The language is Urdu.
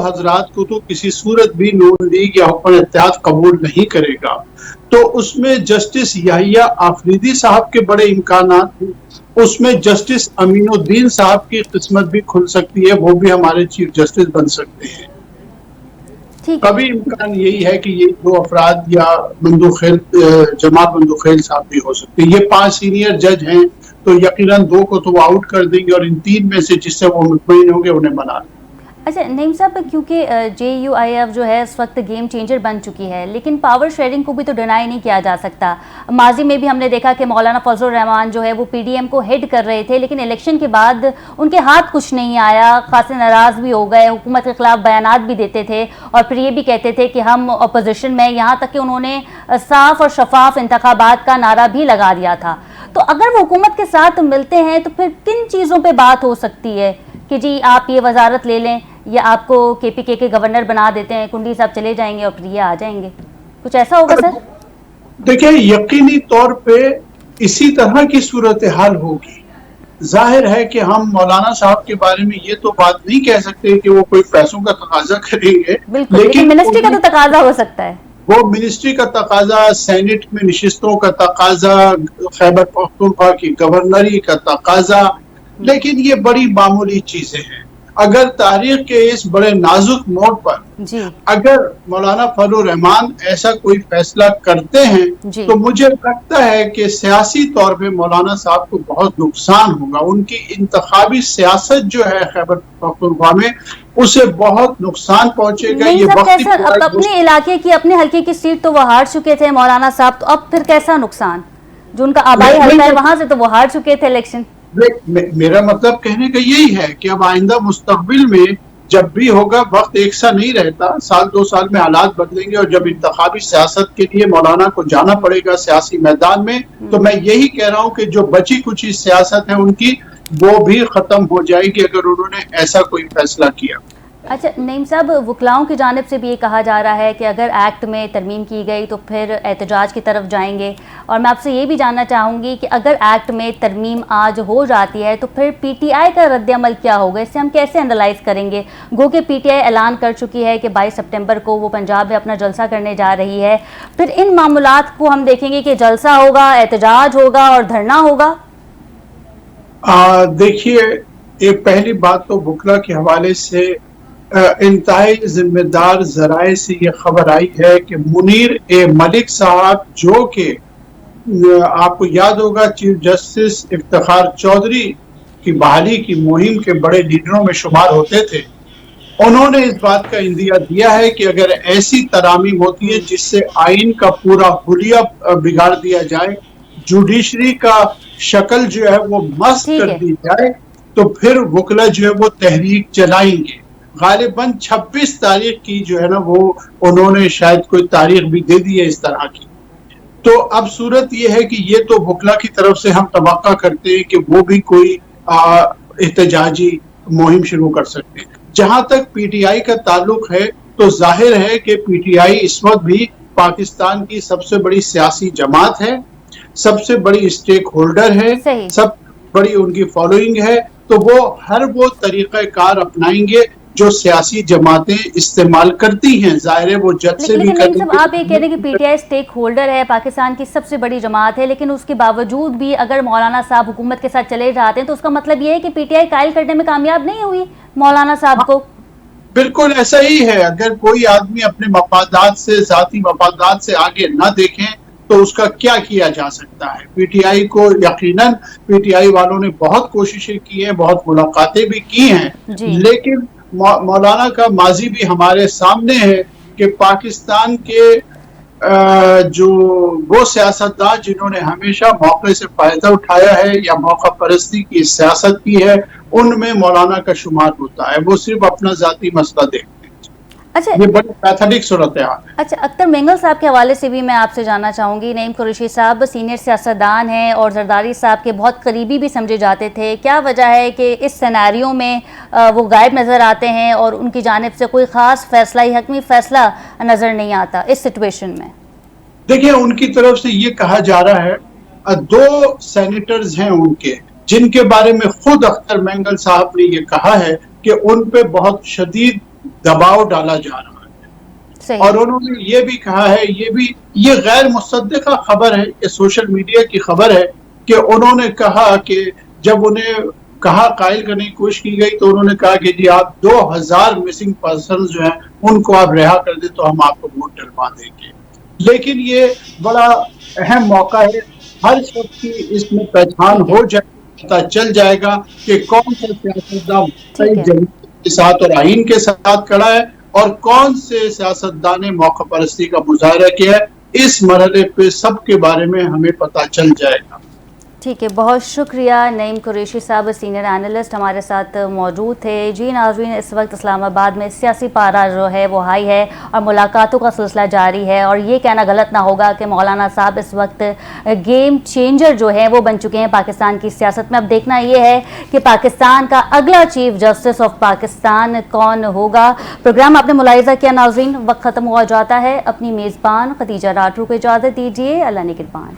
حضرات کو تو کسی صورت بھی نون لیگ یا حکومت اتحاد قبول نہیں کرے گا، تو اس میں جسٹس یحییٰ آفریدی صاحب کے بڑے امکانات ہیں، اس میں جسٹس امین الدین صاحب کی قسمت بھی کھل سکتی ہے، وہ بھی ہمارے چیف جسٹس بن سکتے ہیں۔ کبھی امکان یہی ہے کہ یہ دو افراد یا بندوخیل جماعت بندوخیل صاحب بھی ہو سکتے ہیں۔ یہ 5 سینئر جج ہیں تو یقیناً 2 کو تو وہ آؤٹ کر دیں گے اور ان 3 میں سے جس سے وہ مطمئن ہوں گے انہیں بنا لیں۔ اچھا نعیم صاحب، کیونکہ JUIF جو ہے اس وقت گیم چینجر بن چکی ہے، لیکن پاور شیئرنگ کو بھی تو ڈینائی نہیں کیا جا سکتا۔ ماضی میں بھی ہم نے دیکھا کہ مولانا فضل الرحمان جو ہے وہ PDM کو ہیڈ کر رہے تھے، لیکن الیکشن کے بعد ان کے ہاتھ کچھ نہیں آیا، خاصے ناراض بھی ہو گئے، حکومت کے خلاف بیانات بھی دیتے تھے اور پھر یہ بھی کہتے تھے کہ ہم اپوزیشن میں، یہاں تک کہ انہوں نے صاف اور شفاف انتخابات کا نعرہ بھی لگا دیا تھا۔ تو اگر وہ حکومت کے ساتھ ملتے ہیں تو پھر کن چیزوں پہ بات ہو سکتی ہے کہ جی آپ یہ وزارت لے لیں، یا آپ کو KPK کے گورنر بنا دیتے ہیں، کنڈی صاحب چلے جائیں گے اور پھر یہ آ جائیں گے؟ کچھ ایسا ہوگا سر؟ دیکھیں یقینی طور پہ اسی طرح کی صورتحال ہوگی۔ ظاہر ہے کہ ہم مولانا صاحب کے بارے میں یہ تو بات نہیں کہہ سکتے کہ وہ کوئی پیسوں کا تقاضا کریں گے، لیکن منسٹری کا تو تقاضا ہو سکتا ہے۔ وہ منسٹری کا تقاضا، سینٹ میں نشستوں کا تقاضا، خیبر پختونخوا کی گورنری کا تقاضا، لیکن یہ بڑی معمولی چیزیں ہیں۔ اگر تاریخ کے اس بڑے نازک موڑ پر اگر مولانا فضل الرحمان ایسا کوئی فیصلہ کرتے ہیں تو مجھے لگتا ہے کہ سیاسی طور پہ مولانا صاحب کو بہت نقصان ہوگا۔ ان کی انتخابی سیاست جو ہے خیبر پختونخوا میں، اسے بہت نقصان پہنچے گا۔ یہ اپنے علاقے کی، اپنے حلقے کی سیٹ تو وہ ہار چکے تھے مولانا صاحب، تو اب پھر کیسا نقصان؟ جو ان کا آبائی حلقہ ہے وہاں سے تو وہ ہار چکے تھے الیکشن۔ میرا مطلب کہنے کا یہی ہے کہ اب آئندہ مستقبل میں جب بھی ہوگا، وقت ایک سا نہیں رہتا، 1-2 سال میں حالات بدلیں گے، اور جب انتخابی سیاست کے لیے مولانا کو جانا پڑے گا سیاسی میدان میں، تو میں یہی کہہ رہا ہوں کہ جو بچی کچھ سیاست ہے ان کی، وہ بھی ختم ہو جائے گی اگر انہوں نے ایسا کوئی فیصلہ کیا۔ اچھا نعیم صاحب، وکلاؤں کی جانب سے بھی یہ کہا جا رہا ہے کہ اگر ایکٹ میں ترمیم کی گئی تو پھر احتجاج کی طرف جائیں گے، اور میں آپ سے یہ بھی جاننا چاہوں گی کہ اگر ایکٹ میں ترمیم آج ہو جاتی ہے تو پھر PTI کا رد عمل کیا ہوگا؟ اس سے ہم کیسے انالائز کریں گے؟ گو کہ PTI اعلان کر چکی ہے کہ 22 سپٹمبر کو وہ پنجاب میں اپنا جلسہ کرنے جا رہی ہے، پھر ان معاملات کو ہم دیکھیں گے کہ جلسہ ہوگا، احتجاج ہوگا اور دھرنا ہوگا؟ دیکھیے، ایک پہلی بات تو وکلا کے حوالے سے انتہائی ذمہ دار ذرائع سے یہ خبر آئی ہے کہ منیر ملک صاحب، جو کہ آپ کو یاد ہوگا چیف جسٹس افتخار چودھری کی بحالی کی مہم کے بڑے لیڈروں میں شمار ہوتے تھے، انہوں نے اس بات کا اندیا دیا ہے کہ اگر ایسی ترامیم ہوتی ہے جس سے آئین کا پورا حلیہ بگاڑ دیا جائے، جوڈیشری کا شکل جو ہے وہ مسخ کر دی جائے، تو پھر وکلا جو ہے وہ تحریک چلائیں گے۔ غالباً 26 تاریخ کی جو ہے نا، وہ انہوں نے شاید کوئی تاریخ بھی دے دی ہے اس طرح کی۔ تو اب صورت یہ ہے کہ یہ تو وکلا کی طرف سے ہم توقع کرتے ہیں کہ وہ بھی کوئی احتجاجی مہم شروع کر سکتے ہیں۔ جہاں تک PTI کا تعلق ہے تو ظاہر ہے کہ PTI اس وقت بھی پاکستان کی سب سے بڑی سیاسی جماعت ہے، سب سے بڑی اسٹیک ہولڈر ہے، سب بڑی ان کی فالوئنگ ہے، تو وہ ہر وہ طریقہ کار اپنائیں گے جو سیاسی جماعتیں استعمال کرتی ہیں۔ ظاہر ہے وہ جج سے بھی لیکن آپ یہ کہہ رہے ہیں کہ PTI اسٹیک ہولڈر ہے، پاکستان کی سب سے بڑی جماعت ہے، لیکن اس کے باوجود بھی اگر مولانا صاحب حکومت کے ساتھ چلے جاتے ہیں تو اس کا مطلب یہ ہے کہ PTI قائل کرنے میں کامیاب نہیں ہوئی مولانا صاحب کو؟ بالکل ایسا ہی ہے۔ اگر کوئی آدمی اپنے مفادات سے، ذاتی مفادات سے آگے نہ دیکھیں تو اس کا کیا کیا جا سکتا ہے؟ PTI کو یقیناً PTI والوں نے بہت کوششیں کی ہیں، بہت ملاقاتیں بھی کی ہیں، لیکن مولانا کا ماضی بھی ہمارے سامنے ہے کہ پاکستان کے جو وہ سیاستدان جنہوں نے ہمیشہ موقع سے فائدہ اٹھایا ہے یا موقع پرستی کی سیاست کی ہے، ان میں مولانا کا شمار ہوتا ہے۔ وہ صرف اپنا ذاتی مسئلہ دیکھتے ہیں۔ یہ بڑی پیتھیٹک صورتحال ہے۔ اچھا، اختر مینگل صاحب کے حوالے سے بھی میں آپ سے جاننا چاہوں گی۔ نعیم قریشی صاحب سینئر سیاستدان ہیں اور زرداری صاحب کے بہت قریبی بھی سمجھے جاتے تھے، کیا وجہ ہے کہ اس سیناریو میں وہ غائب نظر آتے ہیں اور ان کی جانب سے کوئی خاص فیصلہ حتمی فیصلہ نظر نہیں آتا اس سچویشن میں؟ دیکھیں، ان کی طرف سے یہ کہا جا رہا ہے، 2 سینیٹرز ہیں ان کے، جن کے بارے میں خود اختر مینگل صاحب نے یہ کہا ہے کہ ان پہ بہت شدید دباؤ ڈالا جا رہا ہے۔ صحیح۔ اور انہوں نے یہ بھی کہا ہے، یہ غیر مصدقہ خبر ہے، یہ سوشل میڈیا کی خبر ہے کہ انہوں نے کہا کہ جب انہیں کہا قائل کرنے کی کوشش کی گئی تو انہوں نے کہا کہ جی آپ 2000 مسنگ پرسن جو ہیں ان کو آپ رہا کر دیں تو ہم آپ کو ووٹ ڈلوا دیں گے۔ لیکن یہ بڑا اہم موقع ہے، ہر شخص کی اس میں پہچان ہو جائے، پتہ چل جائے گا کہ کون سا سیاستدان جمہوریت کے ساتھ اور آئین کے ساتھ کھڑا ہے اور کون سے سیاستدان نے موقع پرستی کا مظاہرہ کیا ہے۔ اس مرحلے پہ سب کے بارے میں ہمیں پتہ چل جائے گا۔ ٹھیک ہے، بہت شکریہ نعیم قریشی صاحب، سینئر اینالسٹ ہمارے ساتھ موجود تھے۔ جی ناظرین، اس وقت اسلام آباد میں سیاسی پارا جو ہے وہ ہائی ہے اور ملاقاتوں کا سلسلہ جاری ہے، اور یہ کہنا غلط نہ ہوگا کہ مولانا صاحب اس وقت گیم چینجر جو ہے وہ بن چکے ہیں پاکستان کی سیاست میں۔ اب دیکھنا یہ ہے کہ پاکستان کا اگلا چیف جسٹس آف پاکستان کون ہوگا۔ پروگرام آپ نے ملاحظہ کیا ناظرین، وقت ختم ہوا جاتا ہے۔ اپنی میزبان خدیجہ راٹھو کو اجازت دیجیے، اللہ نگہبان۔